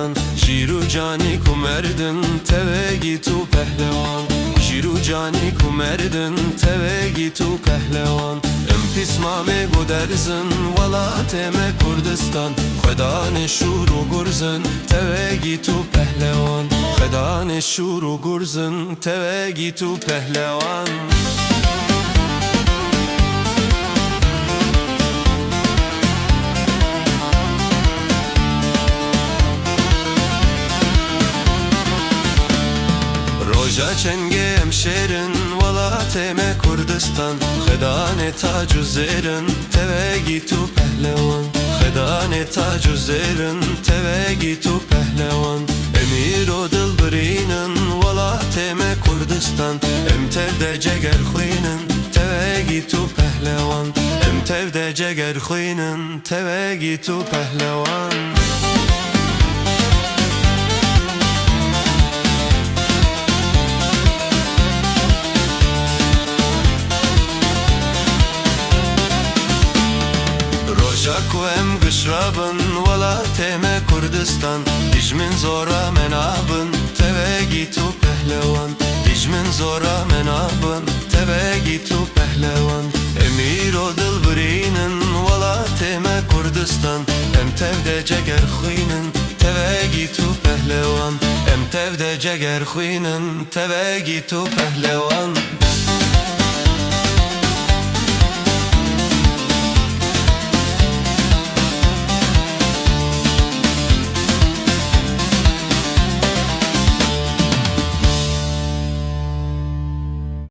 Kurdistan Jiru cani ku merdin teve gitu pehlevan Jiru cani ku merdin teve gitu pehlevan Em pismame guderzin Welat me Kurdistan Xwedanê şûr û gurzin teve gitu pehlevan Xwedanê şûr û gurzin teve gitu pehlevan Roja çenge hemşerin Welat me Kurdistan Xwedanê tacu zêrin teve gitu pehlevan Xwedanê tacu zêrin teve gitu pehlevan Emîr û dilbirînin Welat me Kurdistan Em tevde ceger xwînin teve gitu pehlevan Em tevde ceger xwînin teve gitu pehlevan Ku em gışrabın Welat me Kurdistan Dijmin zora menabın teve gitu pehlevan Dijmin zora menabın teve gitu pehlevan Emîr û dilbirînin Welat me Kurdistan Em tevde ceger xwînin teve gitu pehlevan Em tevde ceger xwînin teve gitu pehlevan